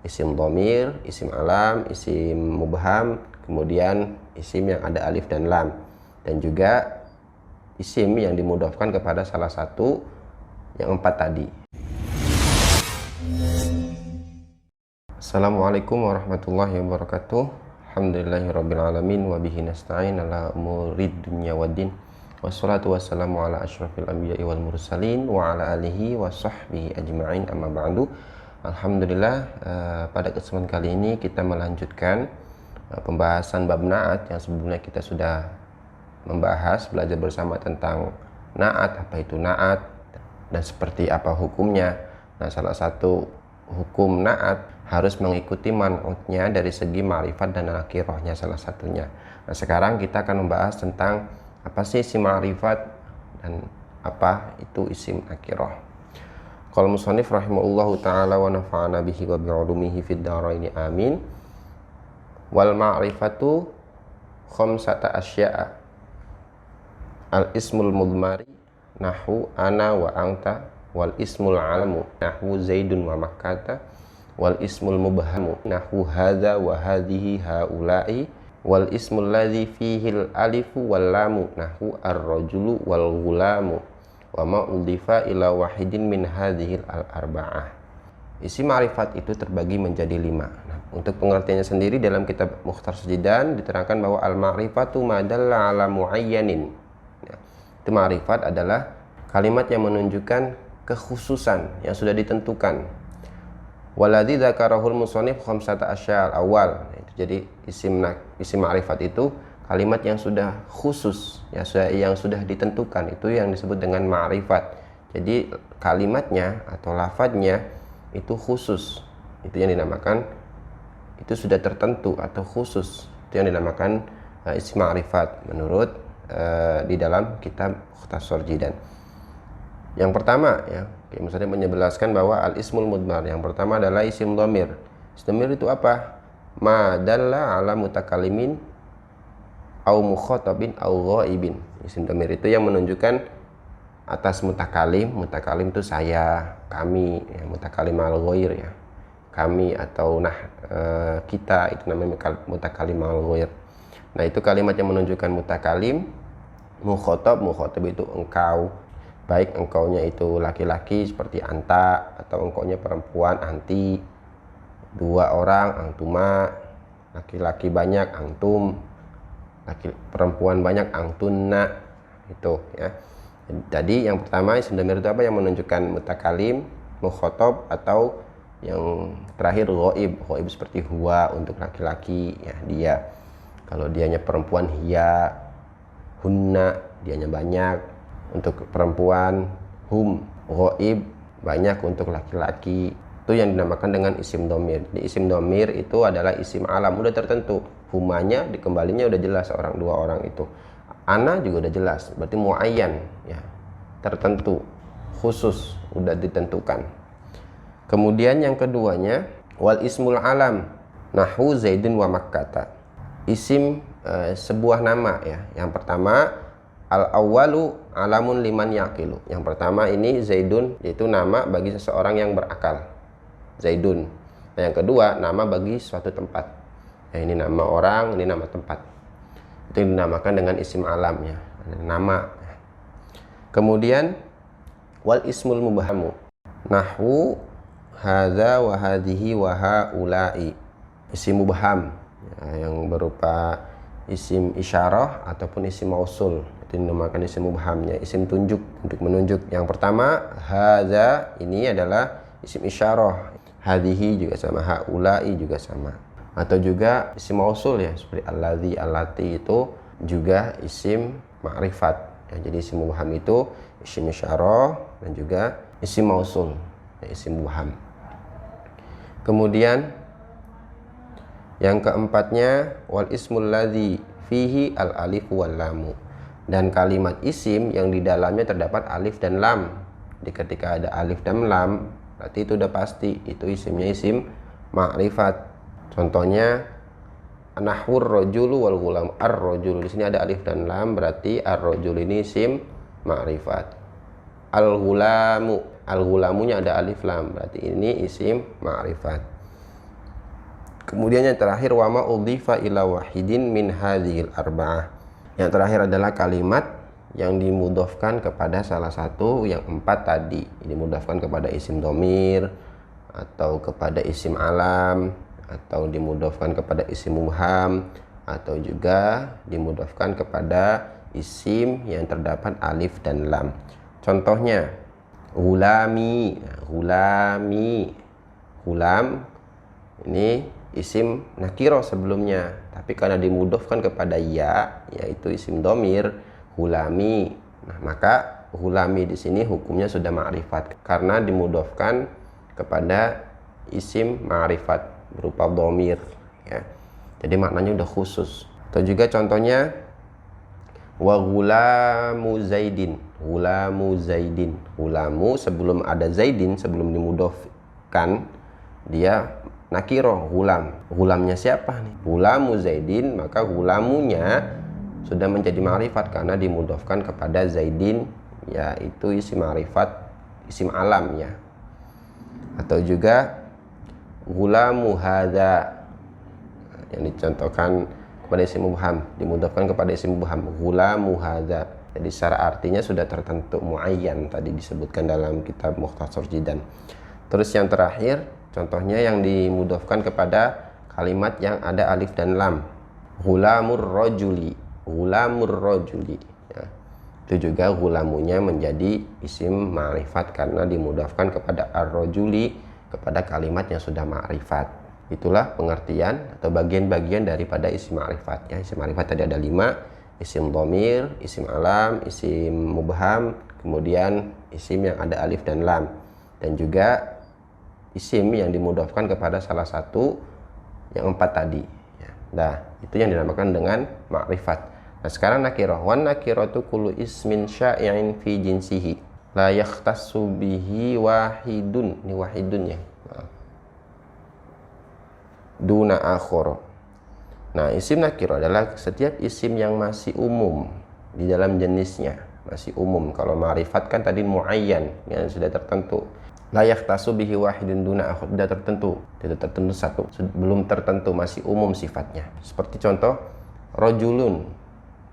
isim dhamir, isim alam, isim mubham, kemudian isim yang ada alif dan lam, dan juga isim yang dimudhafkan kepada salah satu yang 4 tadi. Assalamualaikum warahmatullahi wabarakatuh. Alhamdulillahirabbil alamin wa bihi nasta'in ala umurid dunya waddin. Wassalatu wassalamu ala asyrafil anbiya'i wal mursalin wa ala alihi wa sahbihi ajma'in, amma ba'du. Alhamdulillah, pada kesempatan kali ini kita melanjutkan pembahasan bab na'at yang sebelumnya kita sudah belajar bersama tentang na'at, apa itu na'at dan seperti apa hukumnya. Nah, salah satu hukum na'at harus mengikuti man'utnya dari segi ma'rifat dan nakirahnya salah satunya. Nah, sekarang kita akan membahas tentang apa sih isim ma'rifat dan apa itu isim nakirah. Qala musannif rahimahullahu ta'ala wa nafa'ana bihi wa bi'ulumihi fid dharaini amin. Wal ma'rifatu khamsata asya'a. Al ismul mudmari nahu ana wa anta, wal ismul alamu nahu zaidun wa makkata, wal ismul mubhamu nahu hadza wa hadhihi haula'i, wal ismul ladzi fihi al alifu wal lamu nahu ar-rajulu wal ghulamu, wa ma udhifa ila wahidin min hadhihi al arba'ah. Isim ma'rifat itu terbagi menjadi 5. Nah, untuk pengertiannya sendiri dalam kitab Mukhtar Sujidan diterangkan bahwa al ma'rifatu ma dalla ala muayyanin. Ya, itu ma'rifat adalah kalimat yang menunjukkan kekhususan yang sudah ditentukan. Waladzi dzakarahul musannif khamsata asyal awal. Jadi isim ma'rifat itu kalimat yang sudah khusus, yang sudah ditentukan, itu yang disebut dengan ma'rifat. Jadi kalimatnya atau lafadznya itu khusus, itu yang dinamakan, itu sudah tertentu atau khusus, itu yang dinamakan isim ma'rifat menurut di dalam kitab Mukhtasar Jidan. Yang pertama, ya, misalnya menjelaskan bahwa al-ismul mudmar, yang pertama adalah isim dhamir. Isim dhamir itu apa? Ma dalla ala mutakallimin au mukhatabin au ghaibin. Isim dhamir itu yang menunjukkan atas mutakalim. Mutakalim itu saya, kami, ya, mutakalim al-ghair, ya, kami atau kita, itu namanya mutakalim al-ghair. Nah, itu kalimat yang menunjukkan mutakalim. Mukhatab itu engkau, baik engkaunya itu laki-laki seperti anta, atau engkaunya perempuan anti, 2 orang antuma, laki-laki banyak antum, perempuan banyak antunna, itu ya. Jadi yang pertama isim dhamir itu apa? Yang menunjukkan mutakalim, mukhatab, atau yang terakhir ghaib seperti huwa untuk laki-laki, ya, dia. Kalau dianya perempuan hiya, hunna, dianya banyak. Untuk perempuan hum, ghaib banyak untuk laki-laki. Itu yang dinamakan dengan isim dhamir. Di isim dhamir itu adalah isim alam, udah tertentu. Humanya dikembalinya udah jelas, orang 2 orang itu. Ana juga udah jelas, berarti muayyan, ya, tertentu, khusus, udah ditentukan. Kemudian yang keduanya wal ismul alam nahu zaidun wa makkata. Isim sebuah nama, ya. Yang pertama al-awwalu alamun liman yaqilu. Yang pertama ini Zaidun, yaitu nama bagi seseorang yang berakal. Zaidun. Nah, yang kedua nama bagi suatu tempat. Ya, ini nama orang, ini nama tempat. Itu yang dinamakan dengan isim alam, ya, nama. Kemudian wal ismul mubhamu nahwu hadza wa hadhihi wa haula'i. Isim mubham, ya, yang berupa isim isyarah ataupun isim mausul, itu dinamakan isim mubhamnya, isim tunjuk, untuk menunjuk. Yang pertama hadza, ini adalah isim isyarah, hadhihi juga sama, haula'i juga sama. Atau juga isim mausul, ya, seperti alladzi, allati, itu juga isim ma'rifat, ya. Jadi isim mubham itu isim isyarah dan juga isim mausul, ya, isim mubham. Kemudian yang keempatnya wal ismul ladzi fihi al alif wal lamu, dan kalimat isim yang di dalamnya terdapat alif dan lam. Jadi ketika ada alif dan lam berarti itu udah pasti itu isimnya isim ma'rifat. Contohnya nahwur rajulu wal ghulam, ar-rajulu, di sini ada alif dan lam, berarti ar-rajul ini isim ma'rifat. Al-ghulamu, al-ghulamunya ada alif lam, berarti ini isim ma'rifat. Kemudian yang terakhir wa ma udhifa ila wahidin min hadhil arba'ah. Yang terakhir adalah kalimat yang dimudhofkan kepada salah satu yang 4 tadi. Dimudhofkan kepada isim domir, atau kepada isim alam, atau dimudhofkan kepada isim mubham, atau juga dimudhofkan kepada isim yang terdapat alif dan lam. Contohnya gulami. Gulami, gulam ini isim nakiro sebelumnya, tapi karena dimudhofkan kepada ya, yaitu isim domir, gulami. Nah, maka gulami di sini hukumnya sudah ma'rifat karena dimudhofkan kepada isim ma'rifat berupa domir, ya. Jadi maknanya udah khusus. Atau juga contohnya wa gulamu zaidin. Gulamu zaidin. Gulamu sebelum ada zaidin, sebelum dimudhofkan, dia nakiro, gulam. Gulamnya siapa nih? Gulamu zaidin, maka gulamunya sudah menjadi ma'rifat karena dimudhofkan kepada zaidin, yaitu isim ma'rifat, isim alam, ya. Atau juga gulamu hadza, yang dicontohkan kepada isim mubham, dimudhofkan kepada isim mubham, gulamu hadza. Jadi secara artinya sudah tertentu, muayyan, tadi disebutkan dalam kitab Mukhtasar Jidan. Terus yang terakhir, contohnya yang dimudhofkan kepada kalimat yang ada alif dan lam. Gulamur rajuli. Gulamur rajuli, ya. Itu juga gulamunya menjadi isim ma'rifat karena dimudhofkan kepada ar-rajuli, kepada kalimat yang sudah ma'rifat. Itulah pengertian atau bagian-bagian daripada isim ma'rifat, ya. Isim ma'rifat tadi ada 5, isim dhamir, isim alam, isim mubham, kemudian isim yang ada alif dan lam, dan juga isim yang dimudhofkan kepada salah satu yang 4 tadi, ya. Nah, itu yang dinamakan dengan ma'rifat. Nah, sekarang nakirah. Wan nakiratu kullu ismin sya'i'in fi jinsihi la yakhtassu bihi wahidun. Ini wahidun, ya. Duna akhor. Nah, isim nakirah adalah setiap isim yang masih umum di dalam jenisnya, masih umum. Kalau ma'rifat kan tadi muayyan, yang sudah tertentu. La yakhtassu bihi wahidun duna akhor, tidak tertentu, tidak tertentu satu, belum tertentu, masih umum sifatnya. Seperti contoh rojulun.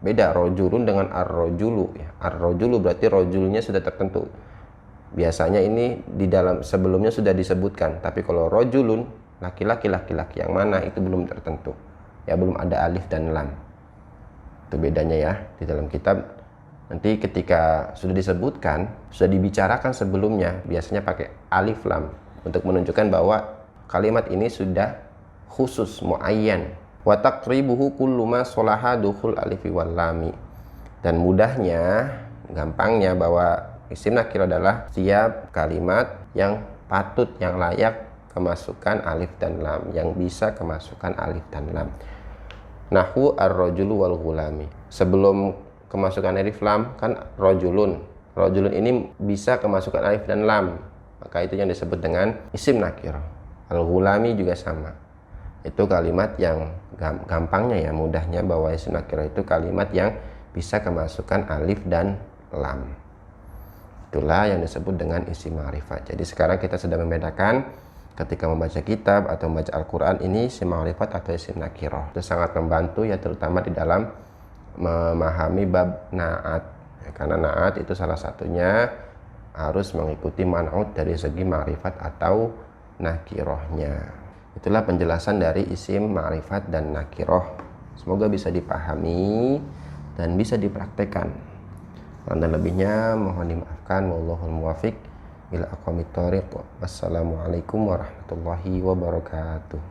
Beda rojulun dengan ar-rojulu, ya. Ar-rojulu berarti rojulnya sudah tertentu. Biasanya ini di dalam sebelumnya sudah disebutkan, tapi kalau rojulun, laki-laki yang mana, itu belum tertentu, ya, belum ada alif dan lam. Itu bedanya, ya. Di dalam kitab nanti ketika sudah disebutkan, sudah dibicarakan sebelumnya, biasanya pakai alif lam untuk menunjukkan bahwa kalimat ini sudah khusus, muayyan. Wa taqribuhu kullu ma sholaha dukhul alifi wal lami. Dan mudahnya, gampangnya, bahwa isim nakir adalah setiap kalimat yang patut, yang layak kemasukan alif dan lam, yang bisa kemasukan alif dan lam. Nahwu ar-rajulu wal ghulami. Sebelum kemasukan alif lam kan rajulun. Rajulun ini bisa kemasukan alif dan lam, maka itu yang disebut dengan isim nakir. Al-ghulami juga sama. Itu kalimat yang gampangnya, ya, mudahnya, bahwa isim nakir itu kalimat yang bisa kemasukan alif dan lam. Itulah yang disebut dengan isim ma'rifat. Jadi sekarang kita sudah membedakan ketika membaca kitab atau membaca Al-Quran, ini isim ma'rifat atau isim nakirah. Itu sangat membantu, ya, terutama di dalam memahami bab na'at, ya, karena na'at itu salah satunya harus mengikuti man'ut dari segi ma'rifat atau nakirahnya. Itulah penjelasan dari isim ma'rifat dan nakirah. Semoga bisa dipahami dan bisa dipraktekkan. Dan lebihnya mohon dimaafkan. Wallahul muwafiq ila aqwamit thoriq. Wassalamualaikum warahmatullahi wabarakatuh.